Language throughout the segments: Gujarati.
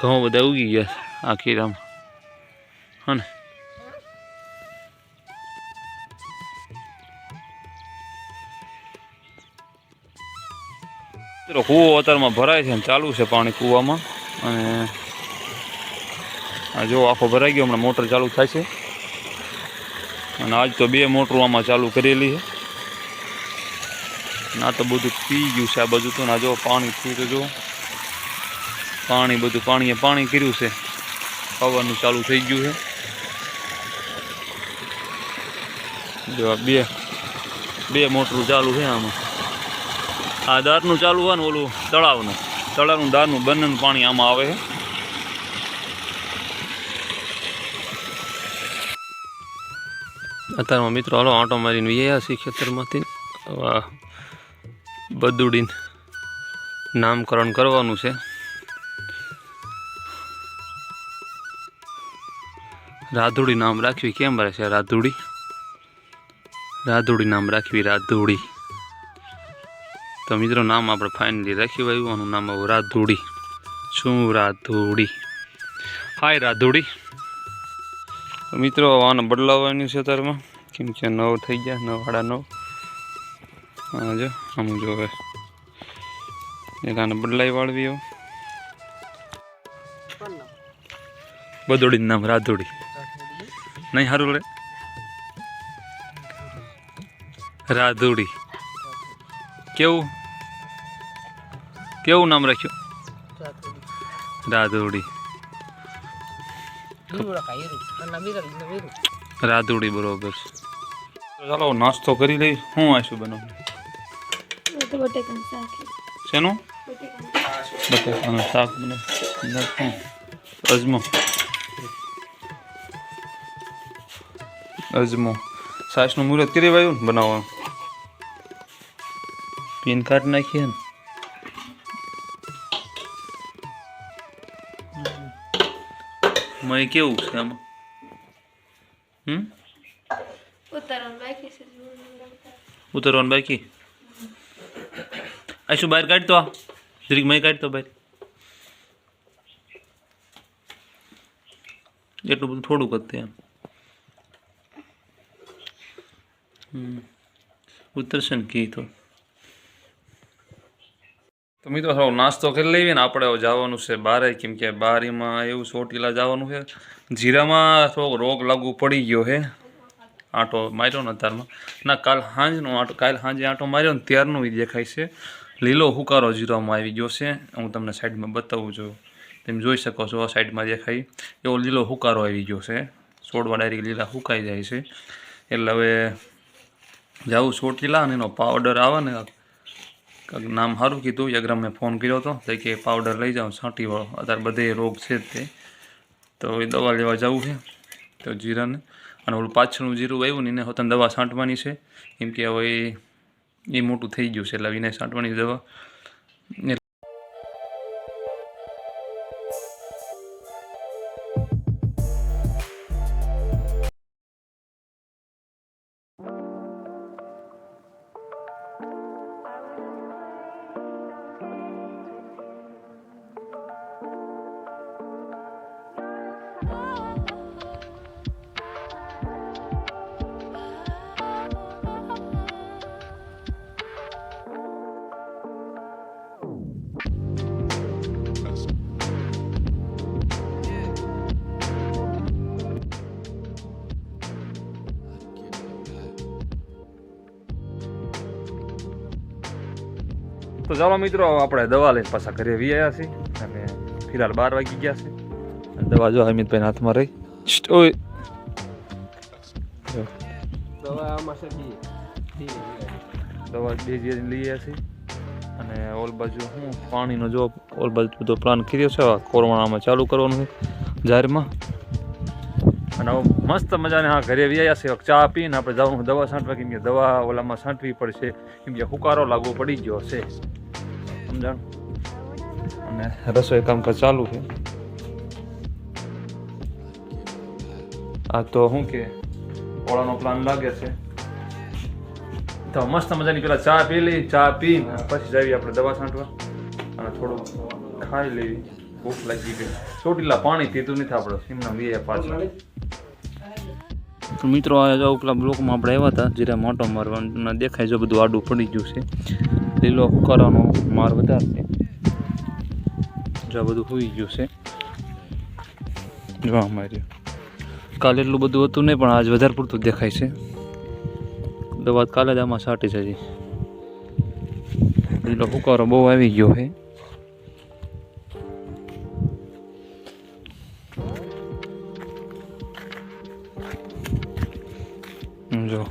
ઘઉં બધા ઉગી ગયા આ ખીરામાં હા ને કૂવો અત્યારમાં ભરાય છે ને ચાલુ છે પાણી કૂવામાં અને આ જો આખો ભરાઈ ગયો હમણાં મોટર ચાલુ થાય છે અને આજ તો 2 મોટરો આમાં ચાલુ કરેલી છે ના તો બધું પી ગયું છે આ બાજુ તો ના જો પાણી થયું તો જો પાણી બધું પાણી કર્યું છે ખાવાનું ચાલુ થઈ ગયું છે જો 2 મોટરું ચાલુ છે આમાં આ દારનું ચાલુ હોય ને ઓલું તળાવનું દારનું બંનેનું પાણી આમાં આવે છે અત્યારમાં મિત્રો હાલો આંટો મારીને વ્યાયા છીએ ખેતરમાંથી બદુડીને નામકરણ કરવાનું છે રાધુડી નામ રાખવી કેમ છે રાધુડી નામ રાખવી રાધુડી તો મિત્રો નામ આપણે ફાઇનલી રાખ્યું આવ્યું આનું નામ આવું રાધુડી શું રાધુડી હાય રાધુડી મિત્રો આને બદલાવવાની છે અત્યારમાં કેમ કે 9 થઈ ગયા 9:30 હા જો આમ જો હવે આને બદલાઈ વાળવી એવું બદોડીનું નામ રાધુડી નહીં સારું રે રાધુડી કેવું નામ રાખ્યું રાધુડી રાધુડી બરોબર ચાલો નાસ્તો કરી લઈ શું આવીશું બનાવું શેનું બટેકાનું શાક બને અજમો છાશનું મુહૂર્ત કરી વાયું ને બનાવવાનું પીન કાર્ડ નાખીએ ને મય કેવું છે આમાં ઉતરવાનું બાકી આ શું બહાર કાઢતો આ જરીક મય કાઢતો બહાર એટલું બધું થોડુંક જ એમ ઉતરશે ને કી તો મિત્રો થોડો નાસ્તો કરી લઈએ ને આપણે જવાનું છે બારે કેમ કે બારીમાં એવું ચોટીલા જવાનું છે જીરામાં થોડોક રોગ લાગુ પડી ગયો છે આંટો માર્યો ને અત્યારમાં ના કાલ સાંજે આંટો માર્યો ને ત્યારનું દેખાય છે લીલો હુકારો જીરામાં આવી ગયો છે હું તમને સાઈડમાં બતાવું છું તમે જોઈ શકો છો આ સાઈડમાં દેખાય એવો લીલો હુકારો આવી ગયો છે છોડવા ડાયરેક્ટ લીલા હુકાઈ જાય છે એટલે હવે જાઉં ચોટીલા અને એનો પાવડર આવે ને નામ સારું કીધું યગ્રામ મેં ફોન કર્યો હતો તો કે પાવડર લઈ જાઉં છાંટીવાળો અત્યારે બધે રોગ છે જ તે તો એ દવા લેવા જવું છે તો જીરાને અને ઓલું પાછળનું જીરું આવ્યું ને એને હોતને દવા છાંટવાની છે કેમ કે હવે એ મોટું થઈ ગયું છે એટલે એને છાંટવાની દવા તો ચાલો મિત્રો આપણે દવા લઈને પાછા ઘરે વી આવ્યા છીએ અને ફિલહાલ 12 વાગી ગયા છે દવા જો હમીદભાઈ હાથમાં રહી દવા બે લઈએ છીએ અને ઓલ બાજુ હું પાણીનો જો ઓલ બાજુ બધો પ્લાન કર્યો છે કોરોનામાં ચાલુ કરવાનું છે જાહેરમાં અને મસ્ત મજાને હા ઘરે વી આવ્યા છે ચા પીને આપણે જવાનું દવા છાંટવા કેમ કે દવા ઓલામાં છાંટવી પડશે કેમ કે હુકારો લાગવો પડી ગયો છે સમજાણ અને રસોઈ કામકાજ ચાલુ છે આ તો શું કે ઓળાનો પ્લાન લાગે છે તો મસ્ત મજાની પેલા ચા પી લઈ ચા પી પછી જઈએ આપણે દવા છાંટવા અને થોડું ખાઈ લેવી ભૂખ લાગી ગઈ. ચોટીલા પાણી પીતું નથી આપણે એમના વીએ પાછળ. તો મિત્રો આ જો પેલા બ્લોકમાં આપણે આવ્યા હતા જીરા મોટો મારવા દેખાય જો બધું આડું પડી ગયું છે. લીલો કરવાનો માર વધારે છે. જો બધું હોઈ ગયું છે. જોવા માર્યું કાલે એટલું બધું હતું નહીં પણ આજ વધારે પૂરતું દેખાય છે. દવા કાલે જ આમાં છાંટી છે. હજી લીલો ફુકારો બહુ આવી ગયો છે. જો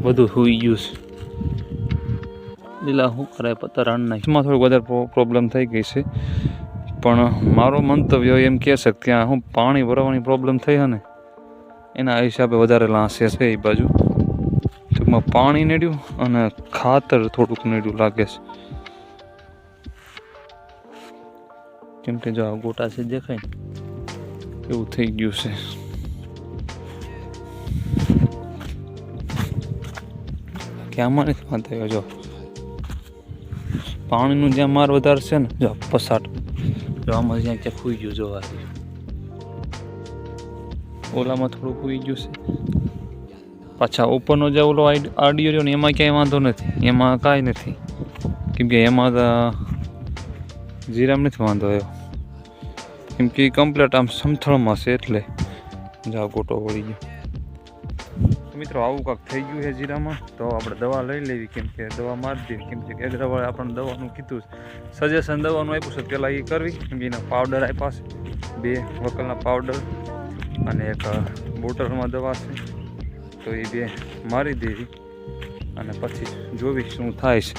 બધું સુઈ ગયું છે. લીલા શું કરે પત્તા રાણ નાખીમાં થોડુંક વધારે પ્રોબ્લેમ થઈ ગઈ છે. પણ મારો મંતવ્ય એમ કહે છે કે ત્યાં શું પાણી ભરવાની પ્રોબ્લેમ થઈ છે ને એના હિસાબે વધારે લાંસે છે એ બાજુ. ટૂંકમાં પાણી નડ્યું અને ખાતર થોડુંક નડ્યું લાગે છે. કેમ કે જો ગોટા છે દેખાય એવું થઈ ગયું છે. કે આમાં નથી વાંધો જો પાણીનું જ્યાં માર વધારે છે ને જો પસાટ જો આમાં જ્યાં ક્યાં ખુઈ ગયું જોવા ઓલામાં થોડું ખુઈ ગયું છે. પાછા ઉપરનો જે ઓલો આડિયો રહ્યો ને એમાં ક્યાંય વાંધો નથી. એમાં કાંઈ નથી કેમ કે એમાં જીરામાં નથી વાંધો આવ્યો કેમ કે કમ્પ્લીટ આમ સમથળમાં છે એટલે જાવ ગોટો વળી ગયો. મિત્રો આવું કાંક થઈ ગયું છે જીરામાં તો આપણે દવા લઈ લેવી કેમ કે દવા મારી દેવી કેમ કે એક દવા આપણને દવાનું કીધું સજેશન દવાનું આપ્યું છે પહેલાં એ કરવી કેમ કે એના પાવડર આપ્યા છે 2 વકલના પાવડર અને એક બોટલમાં દવા છે તો એ 2 મારી દેવી અને પછી જોવી શું થાય છે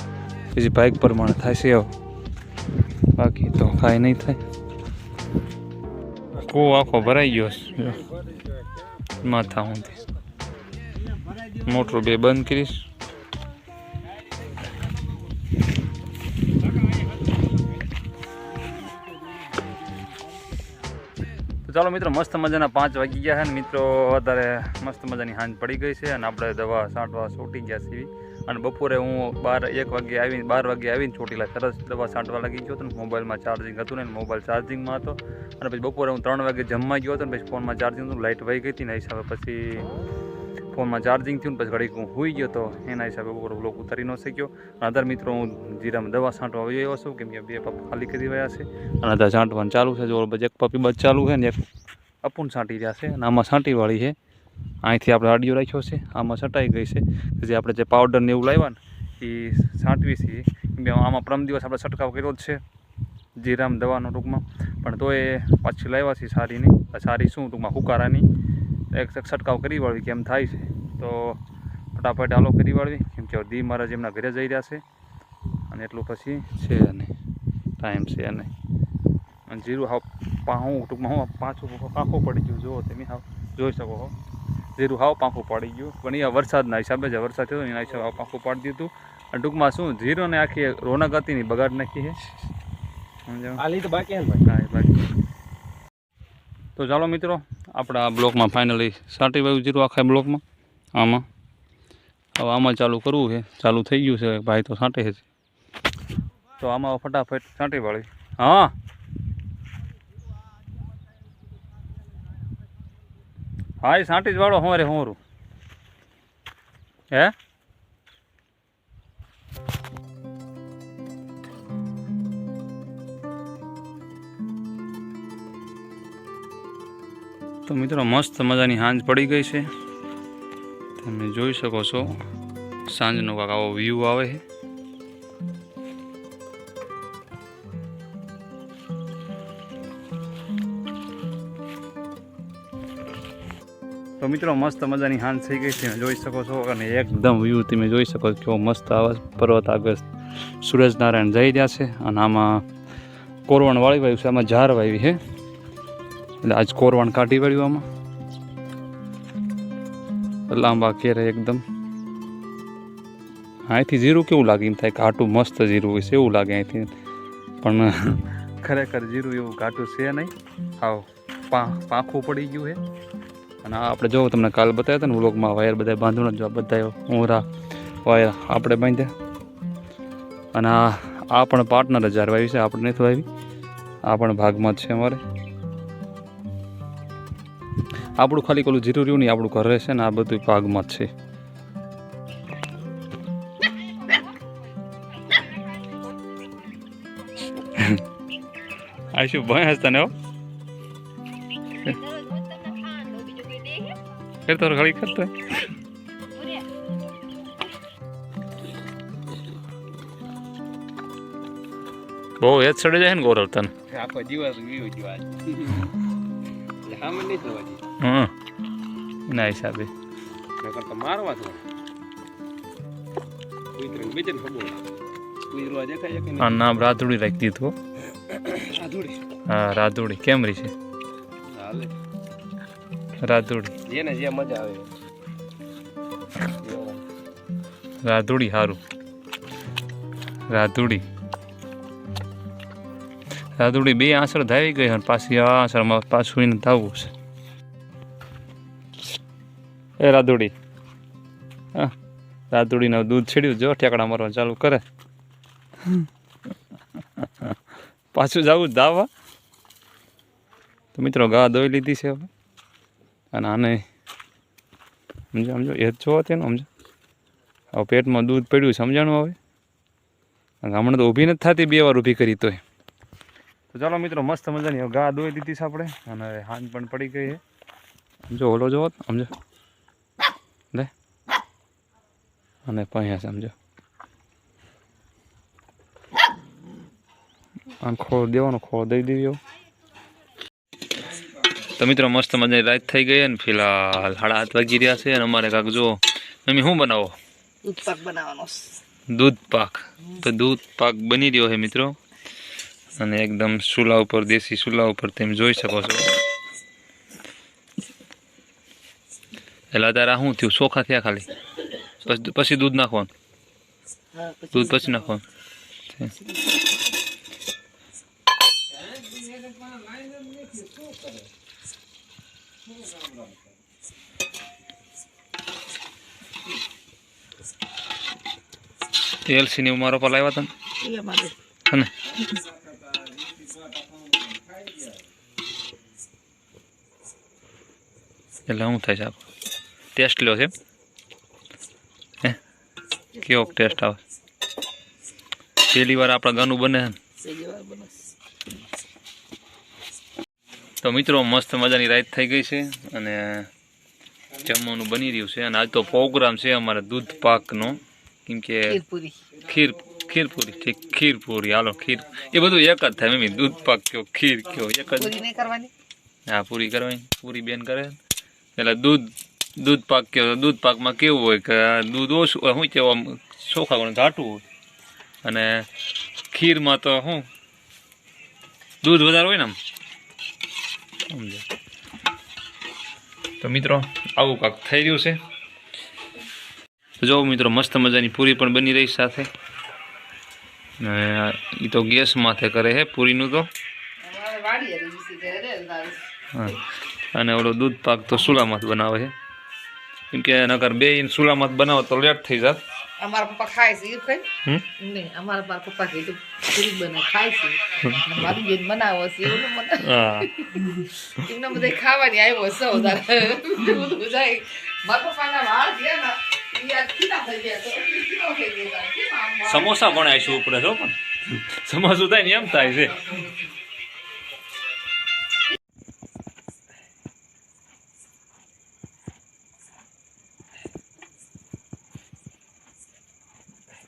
પછી બાઇક પ્રમાણે થાય છે બાકી તો કાંઈ નહીં થાય. કો આખો ભરાઈ ગયો છે માથા ઊંધી મોટર 2 બંધ કરીશ. તો ચાલો મિત્રો મસ્ત મજાના 5 વાગી ગયા છે ને મિત્રો અત્યારે મસ્ત મજાની સાંજ પડી ગઈ છે અને આપણે દવા છાંટવા છૂટી ગયા છીએ અને બપોરે હું 1 વાગે આવીને ચોટીલા સરસ દવા છાંટવા લાગી ગયો હતો ને મોબાઈલમાં ચાર્જિંગ હતું ને મોબાઈલ ચાર્જિંગમાં હતો અને પછી બપોરે હું 3 વાગે જમવા ગયો હતો ને પછી ફોનમાં ચાર્જિંગ હતું લાઇટ વહી ગઈ હતી ને હિસાબે પછી ફોનમાં ચાર્જિંગ થયું ને પછી ઘડીક હું સૂઈ ગયો તો એના હિસાબે બપોરે બ્લોગ ઉતારી ન શક્યો. આધાર મિત્રો હું જીરામાં દવા છાંટવા આવી આવ્યો છું કેમ કે 2 પપ ખાલી કરી રહ્યા છે અને આધાર છાંટવાનું ચાલુ છે. જો પછી એક પપી બસ ચાલુ છે ને એક અપૂન છાંટી રહ્યા છે અને આમાં છાંટીવાળી છે. અહીંથી આપણે આડિયો રાખ્યો છે આમાં છટાઈ ગઈ છે પછી આપણે જે પાવડર ને એવું લાવ્યા ને એ છાંટવી છે કેમ કે આમાં પ્રમ દિવસ આપણે છંટકાવ કર્યો જ છે જીરામ દવાનો ટૂંકમાં પણ તો એ પાછી લાવ્યા છે સારી શું ટૂંકમાં હુકારાની એક છંટકાવ કરી વાળવી કેમ થાય છે તો ફટાફટ હાલો કરી વાળવી કેમ કે દી મહારાજ એમના ઘરે જઈ રહ્યા છે અને એટલું પછી છે અને ટાઈમ છે અને જીરું હાવ હું ટૂંકમાં હું પાંખું પડી ગયું જુઓ તમે હાવ જોઈ શકો છો જીરું હાવ પાંખું પડી ગયું પણ એ વરસાદના હિસાબે જ વરસાદ થયો એના હિસાબે હાવ પાંખું પાડી દીધું અને ટૂંકમાં શું જીરોને આખી રોનક હતી ને બગાડ નાખી છે. બાકી તો ચાલો મિત્રો આપણા બ્લોકમાં ફાઇનલી છાંટી વાયું જીરું આખા બ્લોકમાં આમાં હવે આમાં ચાલુ કરવું છે. ચાલુ થઈ ગયું છે ભાઈ તો છાંટે છે તો આમાં ફટાફટ છાંટી વાળી. હા હા એ છાંટી જ વાળો હોરું હે તો મિત્રો મસ્ત મજાની સાંજ પડી ગઈ છે તમે જોઈ શકો છો સાંજનો કાંક આવો વ્યૂ આવે છે. તો મિત્રો મસ્ત મજાની સાંજ થઈ ગઈ છે તમે જોઈ શકો છો અને એકદમ વ્યૂ તમે જોઈ શકો છો કેવો મસ્ત આવે પર્વત આગળ સૂરજનારાયણ જઈ રહ્યા છે અને આમાં કોરવણ વાળી વાવ્યું છે આમાં ઝાર વાવી છે એટલે આજ કોરવણ કાઢી વાળ્યું આમાં લાંબા કેરે એકદમ. અહીંથી જીરું કેવું લાગે એમ થાય ઘાટું મસ્ત જીરું હોય છે એવું લાગે અહીંથી પણ ખરેખર જીરું એવું ઘાટું છે નહીં હાવ પાંખું પડી ગયું છે. અને આ આપણે જો તમને કાલ બતાવ્યા હતા ને વ્લોગમાં વાયર બધા બાંધવાના જો બધા ઊંરા વાયર આપણે બાંધ્યા અને આ પણ પાર્ટનર જ હારવા આવી છે, આપણે નથી આવી, આ પણ ભાગમાં જ છે અમારે. આપણું ખાલી પેલું જીરું રહ્યું નહીં, આપણું ઘર રહેશે ને આ બધું ભાગમાં જ છે. આ શું ભય હસતા ને હો કરતો ઘડી કરતો બહુ હેત ચડે જાય ને ગૌરવ તને આખો દિવસ વ્યૂ જોવા સામે નહીં થવા દે. હા એના હિસાબે નકર તો મારવા તો કુતરાને બીજે ખબર કુતરો દેખાય કે આ નામ રાધુડી રાખી દીધું. સાધુડી હા રાધુડી કેમરી છે હાલે રાધુડી, જેને જે મજા આવે રાધુડી સારું. રાધુડી રાધુડી બે આંસળ ધાવી ગઈ અને પાછી આ આંસળમાં પાછું એને ધાવવું છે. એ રાધુડી, હા રાધુડીનું દૂધ છીડ્યું જો ઠેકડા મારવા ચાલુ કરે, પાછું જવું ધાવવા. તો મિત્રો ગા દોઈ લીધી છે હવે, અને આને સમજો સમજો એ જ જોવો તેનું સમજો. હવે પેટમાં દૂધ પડ્યું સમજાણું હવે, હમણાં તો ઊભી નથી થતી, 2 વાર ઊભી કરી તોય. તો ચાલો મિત્રો મસ્ત મજાની ગા દોઈ દીધી છે આપણે, અને હાંજ પણ પડી ગઈ છે. સમજો ઓલો જોવો સમજો લે, અને અહીંયા સમજો આમ ખોળ દેવાનો, ખોળ દઈ દેવી. તો મિત્રો મસ્ત મજાની રાત થઈ ગઈ ને ફિલહાલ 7:30 વાગી રહ્યા છે, અને અમારે કાંક જો મમ્મી શું બનાવો? દૂધ પાક બનાવવાનો. દૂધ પાક. તો દૂધ પાક બની રહ્યો છે મિત્રો, અને એકદમ ચૂલા ઉપર, દેશી ચૂલા ઉપર તમે જોઈ શકો છો. એટલે તારા શું થયું, ચોખા થયા ખાલી, પછી દૂધ નાખવાનું, દૂધ પછી નાખવાનું. એલસી ની ઉમારો પર લાવ્યા તમે ને? એટલે શું થાય છે આપણે ટેસ્ટ લ્યો છે હે, કેવો ટેસ્ટ આવે? પહેલી વાર આપણા ગાનું બને. તો મિત્રો મસ્ત મજાની રાત થઈ ગઈ છે, અને જમવાનું બની રહ્યું છે. અને આજ તો પ્રોગ્રામ છે અમારે દૂધ પાકનો, કેમ કે ખીરપુરી. ઠીક ખીરપુરી, હાલો ખીર એ બધું એક જ થાય મમ્મી, દૂધ પાક કયો ખીર કયો એક જ. હા પૂરી કરવાની, પૂરી બેન કરે. એટલે દૂધ પાક કયો, દૂધ પાકમાં કેવું હોય કે દૂધ ઓછું શું કહેવાય ચોખા ગણું ઘાટું હોય, અને ખીરમાં તો શું દૂધ વધારે હોય ને આમ સમજો. તો મિત્રો આવું કાંક થઈ રહ્યું છે. જો મિત્રો મસ્ત મજાની પૂરી પણ બની રહી સાથે, એ તો ગેસ માથે કરે છે પૂરીનું તો, હા. અને ઓલો દૂધ પાક તો ચૂલામાં બનાવે છે, કેમ કે નકર બે ચૂલામાં બનાવો તો લેટ થઈ જાય. અમારા પપ્પા ખાય છે, એ ખાય નહીં. અમારા પપ્પા કે પૂરી બને ખાય છે, મારી બેન બનાવો છે એવું મને. હા એમને બધા ખાવાની આવ્યો છે વધારે જાય. મારા પપ્પાના વાળ છે ને સમોસા પણ આવીશું ઉપર છો, પણ સમોસું થાય ને એમ થાય છે.